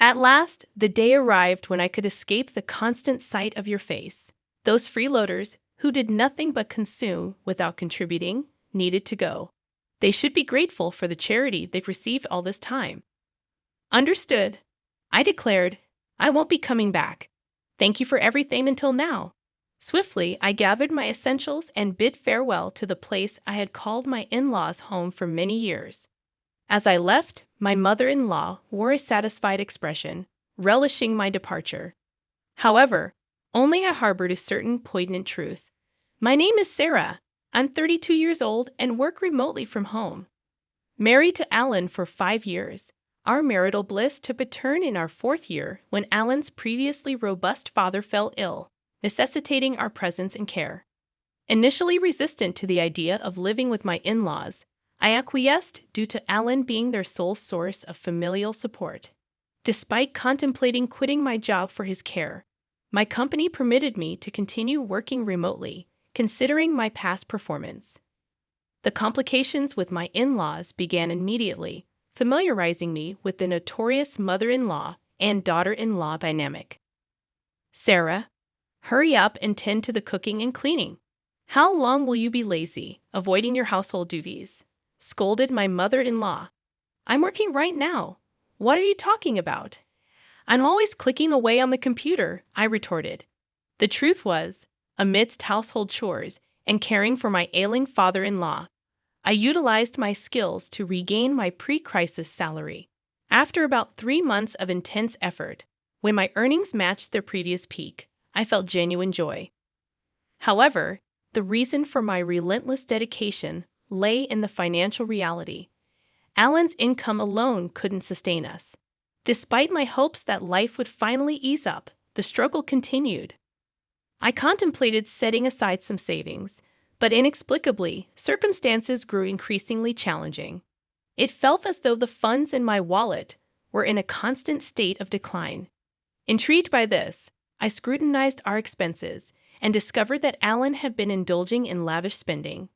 At last, the day arrived when I could escape the constant sight of your face. Those freeloaders, who did nothing but consume without contributing, needed to go. They should be grateful for the charity they've received all this time. Understood, I declared. I won't be coming back. Thank you for everything until now. Swiftly, I gathered my essentials and bid farewell to the place I had called my in-laws' home for many years. As I left, my mother-in-law wore a satisfied expression, relishing my departure. However, only I harbored a certain poignant truth. My name is Sarah. I'm 32 years old and work remotely from home. Married to Alan for 5 years, our marital bliss took a turn in our 4th year when Alan's previously robust father fell ill, necessitating our presence and care. Initially resistant to the idea of living with my in-laws, I acquiesced due to Alan being their sole source of familial support. Despite contemplating quitting my job for his care, my company permitted me to continue working remotely, considering my past performance. The complications with my in-laws began immediately, familiarizing me with the notorious mother-in-law and daughter-in-law dynamic. Sarah, hurry up and tend to the cooking and cleaning. How long will you be lazy, avoiding your household duties? Scolded my mother-in-law. I'm working right now. What are you talking about? I'm always clicking away on the computer, I retorted. The truth was, amidst household chores and caring for my ailing father-in-law, I utilized my skills to regain my pre-crisis salary. After about 3 months of intense effort, when my earnings matched their previous peak, I felt genuine joy. However, the reason for my relentless dedication lay in the financial reality. Alan's income alone couldn't sustain us. Despite my hopes that life would finally ease up, the struggle continued. I contemplated setting aside some savings, but inexplicably, circumstances grew increasingly challenging. It felt as though the funds in my wallet were in a constant state of decline. Intrigued by this, I scrutinized our expenses and discovered that Alan had been indulging in lavish spending.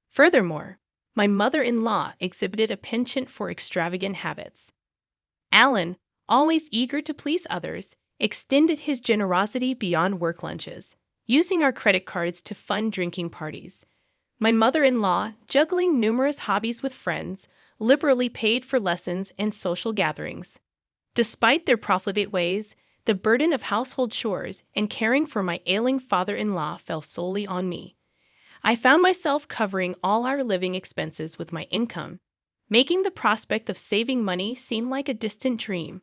Furthermore, my mother-in-law exhibited a penchant for extravagant habits. Alan, always eager to please others, extended his generosity beyond work lunches, using our credit cards to fund drinking parties. My mother-in-law, juggling numerous hobbies with friends, liberally paid for lessons and social gatherings. Despite their profligate ways, the burden of household chores and caring for my ailing father-in-law fell solely on me. I found myself covering all our living expenses with my income, making the prospect of saving money seem like a distant dream.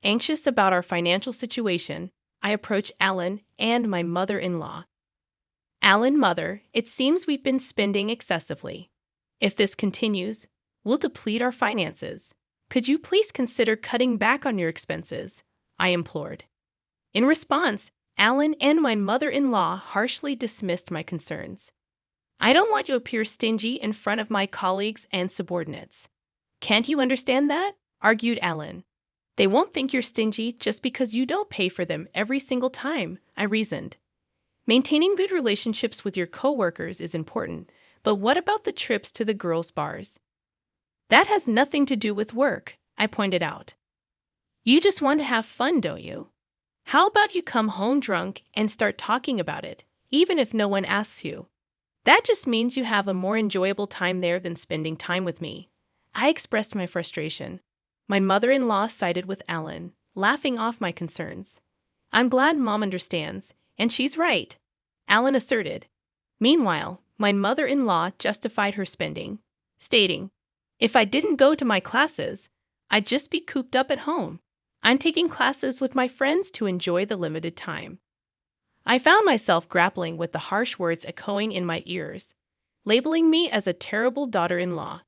Anxious about our financial situation, I approached Alan and my mother-in-law. Alan, mother, it seems we've been spending excessively. If this continues, we'll deplete our finances. Could you please consider cutting back on your expenses? I implored. In response, Alan and my mother-in-law harshly dismissed my concerns. I don't want you to appear stingy in front of my colleagues and subordinates. Can't you understand that? Argued Alan. They won't think you're stingy just because you don't pay for them every single time, I reasoned. Maintaining good relationships with your coworkers is important, but what about the trips to the girls' bars? That has nothing to do with work, I pointed out. You just want to have fun, don't you? How about you come home drunk and start talking about it, even if no one asks you? That just means you have a more enjoyable time there than spending time with me. I expressed my frustration. My mother-in-law sided with Alan, laughing off my concerns. I'm glad Mom understands, and she's right, Alan asserted. Meanwhile, my mother-in-law justified her spending, stating, if I didn't go to my classes, I'd just be cooped up at home. I'm taking classes with my friends to enjoy the limited time. I found myself grappling with the harsh words echoing in my ears, labeling me as a terrible daughter-in-law.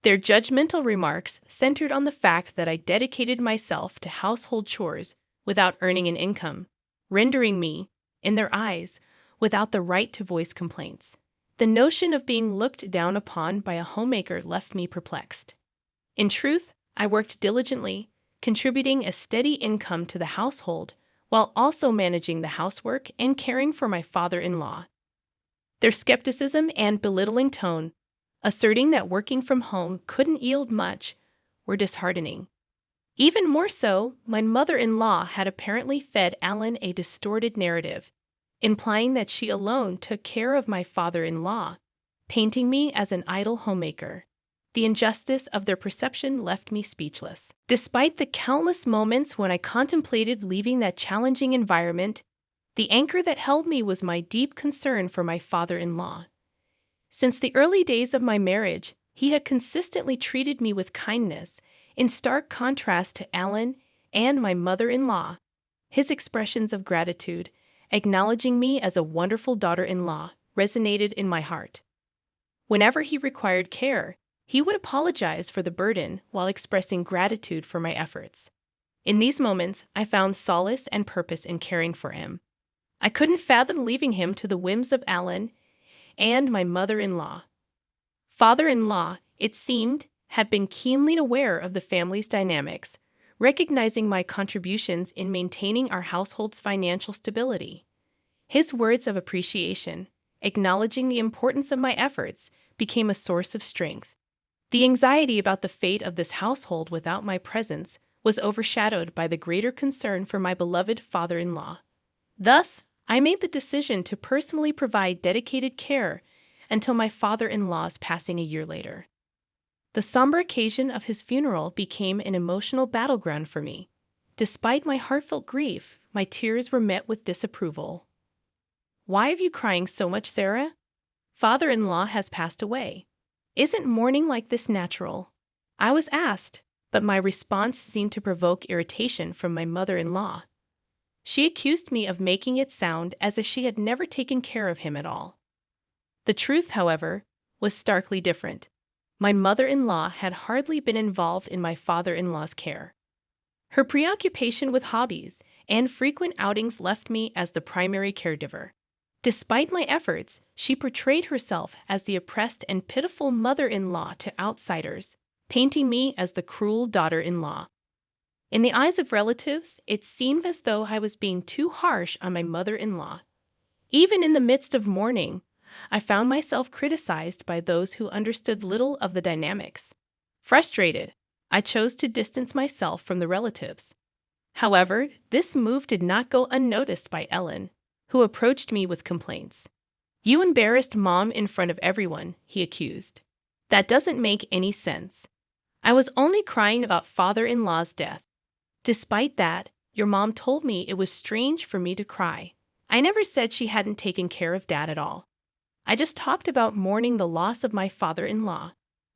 Their judgmental remarks centered on the fact that I dedicated myself to household chores without earning an income, rendering me, in their eyes, without the right to voice complaints. The notion of being looked down upon by a homemaker left me perplexed. In truth, I worked diligently, contributing a steady income to the household while also managing the housework and caring for my father-in-law. Their skepticism and belittling tone, asserting that working from home couldn't yield much, were disheartening. Even more so, my mother-in-law had apparently fed Alan a distorted narrative, implying that she alone took care of my father-in-law, painting me as an idle homemaker. The injustice of their perception left me speechless. Despite the countless moments when I contemplated leaving that challenging environment, the anchor that held me was my deep concern for my father-in-law. Since the early days of my marriage, he had consistently treated me with kindness, in stark contrast to Alan and my mother-in-law. His expressions of gratitude, acknowledging me as a wonderful daughter-in-law, resonated in my heart. Whenever he required care, he would apologize for the burden while expressing gratitude for my efforts. In these moments, I found solace and purpose in caring for him. I couldn't fathom leaving him to the whims of Alan and my mother-in-law. Father-in-law, it seemed, had been keenly aware of the family's dynamics, recognizing my contributions in maintaining our household's financial stability. His words of appreciation, acknowledging the importance of my efforts, became a source of strength. The anxiety about the fate of this household without my presence was overshadowed by the greater concern for my beloved father-in-law. Thus, I made the decision to personally provide dedicated care until my father-in-law's passing a year later. The somber occasion of his funeral became an emotional battleground for me. Despite my heartfelt grief, my tears were met with disapproval. "Why are you crying so much, Sarah? Father-in-law has passed away. Isn't mourning like this natural?" I was asked, but my response seemed to provoke irritation from my mother-in-law. She accused me of making it sound as if she had never taken care of him at all. The truth, however, was starkly different. My mother-in-law had hardly been involved in my father-in-law's care. Her preoccupation with hobbies and frequent outings left me as the primary caregiver. Despite my efforts, she portrayed herself as the oppressed and pitiful mother-in-law to outsiders, painting me as the cruel daughter-in-law. In the eyes of relatives, it seemed as though I was being too harsh on my mother-in-law. Even in the midst of mourning, I found myself criticized by those who understood little of the dynamics. Frustrated, I chose to distance myself from the relatives. However, this move did not go unnoticed by Ellen, who approached me with complaints. "You embarrassed Mom in front of everyone," he accused. "That doesn't make any sense. I was only crying about father-in-law's death. Despite that, your mom told me it was strange for me to cry. I never said she hadn't taken care of Dad at all. I just talked about mourning the loss of my father-in-law,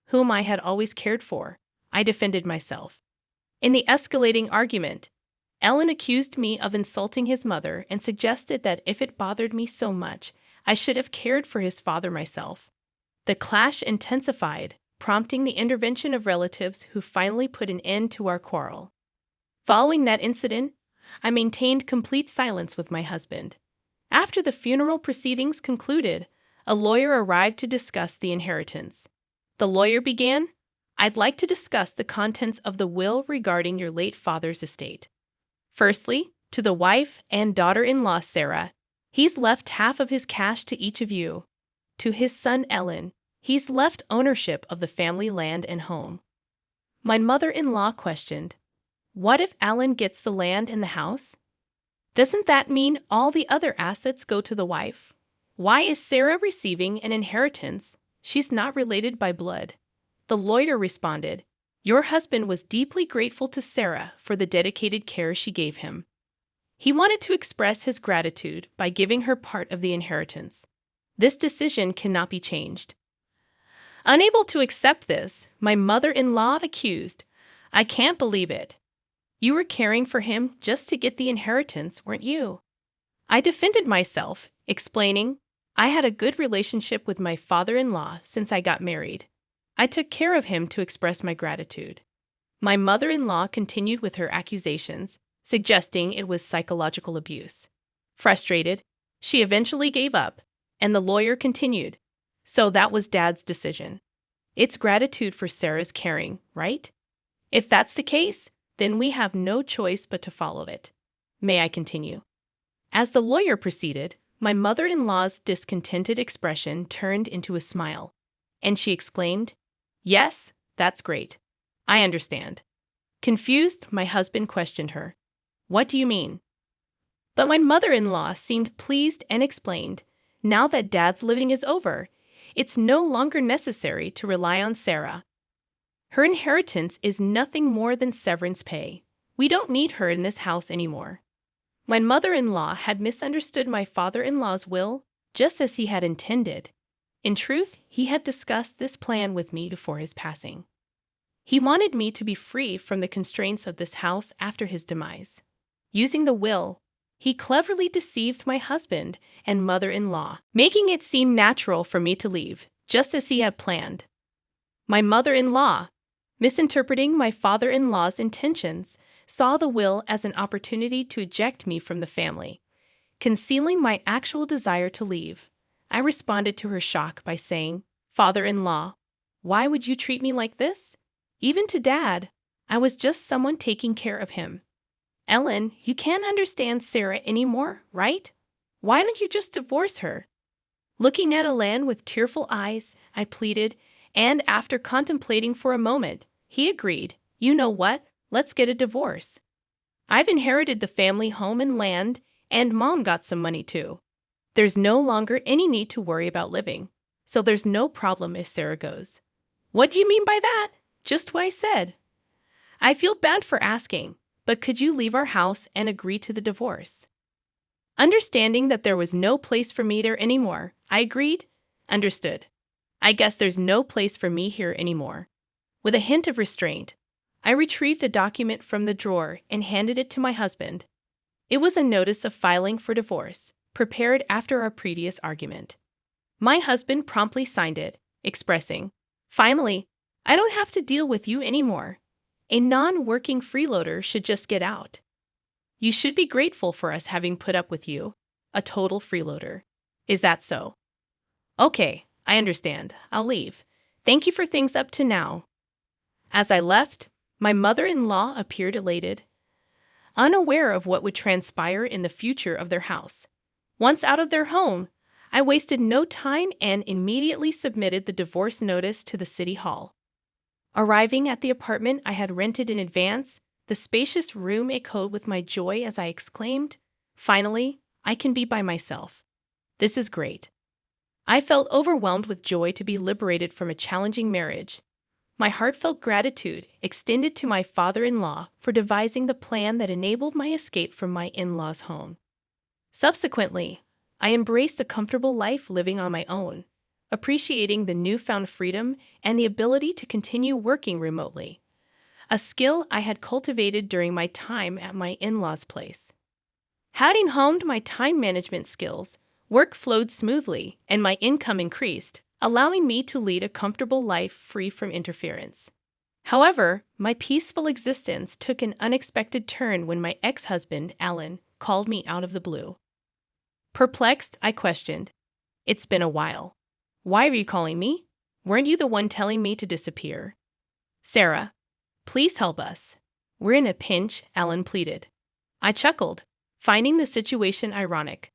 whom I had always cared for," I defended myself. In the escalating argument, Ellen accused me of insulting his mother and suggested that if it bothered me so much, I should have cared for his father myself. The clash intensified, prompting the intervention of relatives who finally put an end to our quarrel. Following that incident, I maintained complete silence with my husband. After the funeral proceedings concluded, a lawyer arrived to discuss the inheritance. The lawyer began, "I'd like to discuss the contents of the will regarding your late father's estate. Firstly, to the wife and daughter-in-law Sarah, he's left half of his cash to each of you. To his son Ellen, he's left ownership of the family land and home." My mother-in-law questioned, "What if Alan gets the land and the house? Doesn't that mean all the other assets go to the wife? Why is Sarah receiving an inheritance? She's not related by blood." The lawyer responded, "Your husband was deeply grateful to Sarah for the dedicated care she gave him. He wanted to express his gratitude by giving her part of the inheritance. This decision cannot be changed." Unable to accept this, my mother-in-law accused, "I can't believe it. You were caring for him just to get the inheritance, weren't you?" I defended myself, explaining, "I had a good relationship with my father-in-law since I got married. I took care of him to express my gratitude." My mother-in-law continued with her accusations, suggesting it was psychological abuse. Frustrated, she eventually gave up, and the lawyer continued, "So that was Dad's decision. It's gratitude for Sarah's caring, right? If that's the case, then we have no choice but to follow it. May I continue?" As the lawyer proceeded, my mother-in-law's discontented expression turned into a smile, and she exclaimed, "Yes, that's great. I understand. Confused, my husband questioned her. What do you mean? But my mother-in-law seemed pleased and explained, now that Dad's living is over, it's no longer necessary to rely on Sarah. Her inheritance is nothing more than severance pay. We don't need her in this house anymore. My mother-in-law had misunderstood my father-in-law's will, just as he had intended. In truth, he had discussed this plan with me before his passing. He wanted me to be free from the constraints of this house after his demise. Using the will, he cleverly deceived my husband and mother-in-law, making it seem natural for me to leave, just as he had planned. My mother-in-law, misinterpreting my father-in-law's intentions, saw the will as an opportunity to eject me from the family, concealing my actual desire to leave. I responded to her shock by saying, "Father-in-law, why would you treat me like this? Even to Dad, I was just someone taking care of him. Ellen, you can't understand Sarah anymore, right? Why don't you just divorce her?" Looking at Ellen with tearful eyes, I pleaded, and after contemplating for a moment, he agreed. You know what? Let's get a divorce. I've inherited the family home and land, and Mom got some money too. There's no longer any need to worry about living, so there's no problem if Sarah goes. What do you mean by that? Just what I said. I feel bad for asking, but could you leave our house and agree to the divorce? Understanding that there was no place for me there anymore, I agreed. Understood. I guess there's no place for me here anymore. With a hint of restraint, I retrieved a document from the drawer and handed it to my husband. It was a notice of filing for divorce, prepared after our previous argument. My husband promptly signed it, expressing, "Finally, I don't have to deal with you anymore. A non-working freeloader should just get out. You should be grateful for us having put up with you, a total freeloader. Is that so? Okay, I understand. I'll leave. Thank you for things up to now." As I left, my mother-in-law appeared elated, unaware of what would transpire in the future of their house. Once out of their home, I wasted no time and immediately submitted the divorce notice to the city hall. Arriving at the apartment I had rented in advance, the spacious room echoed with my joy as I exclaimed, "Finally, I can be by myself. This is great." I felt overwhelmed with joy to be liberated from a challenging marriage. My heartfelt gratitude extended to my father-in-law for devising the plan that enabled my escape from my in-laws' home. Subsequently, I embraced a comfortable life living on my own, appreciating the newfound freedom and the ability to continue working remotely, a skill I had cultivated during my time at my in-laws' place. Having honed my time management skills, work flowed smoothly and my income increased, allowing me to lead a comfortable life free from interference. However, my peaceful existence took an unexpected turn when my ex-husband, Alan, called me out of the blue. Perplexed, I questioned, "It's been a while. Why are you calling me? Weren't you the one telling me to disappear?" "Sarah, please help us. We're in a pinch," Alan pleaded. I chuckled, finding the situation ironic.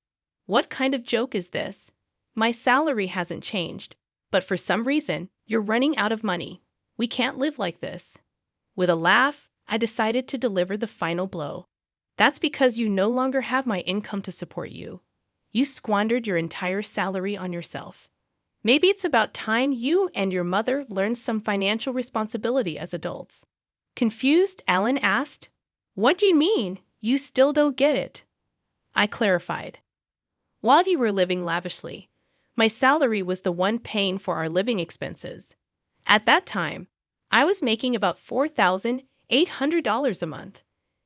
What kind of joke is this? My salary hasn't changed, but for some reason, you're running out of money. We can't live like this. With a laugh, I decided to deliver the final blow. That's because you no longer have my income to support you. You squandered your entire salary on yourself. Maybe it's about time you and your mother learned some financial responsibility as adults. Confused, Alan asked, "What do you mean? You still don't get it?" I clarified. While you were living lavishly, my salary was the one paying for our living expenses. At that time, I was making about $4,800 a month.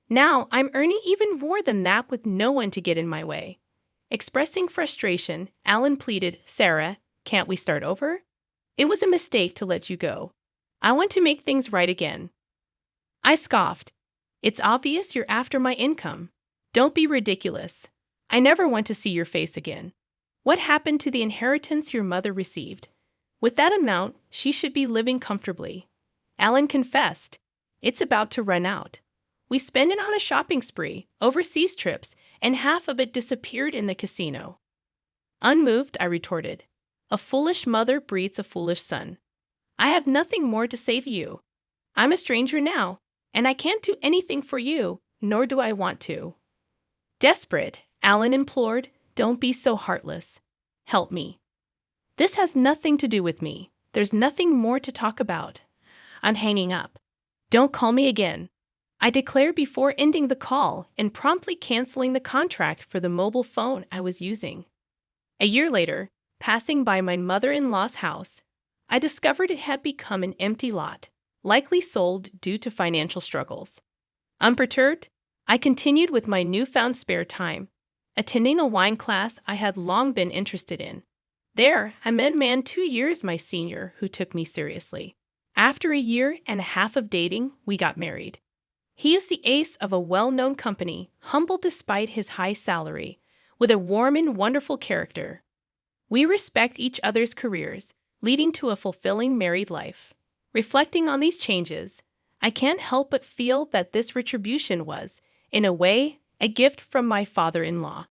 Now I'm earning even more than that with no one to get in my way. Expressing frustration, Alan pleaded, "Sarah, can't we start over? It was a mistake to let you go. I want to make things right again." I scoffed. "It's obvious you're after my income. Don't be ridiculous. I never want to see your face again. What happened to the inheritance your mother received? With that amount, she should be living comfortably." Alan confessed, "It's about to run out. We spend it on a shopping spree, overseas trips, and half of it disappeared in the casino." Unmoved, I retorted, "A foolish mother breeds a foolish son. I have nothing more to say to you. I'm a stranger now, and I can't do anything for you, nor do I want to." Desperate, Alan implored, "Don't be so heartless. Help me. This has nothing to do with me. There's nothing more to talk about." I'm hanging up. "Don't call me again," I declared before ending the call and promptly canceling the contract for the mobile phone I was using. A year later, passing by my mother-in-law's house, I discovered it had become an empty lot, likely sold due to financial struggles. Unperturbed, I continued with my newfound spare time, attending a wine class I had long been interested in. There, I met a man 2 years my senior who took me seriously. After a year and a half of dating, we got married. He is the ace of a well-known company, humble despite his high salary, with a warm and wonderful character. We respect each other's careers, leading to a fulfilling married life. Reflecting on these changes, I can't help but feel that this retribution was, in a way, a gift from my father-in-law.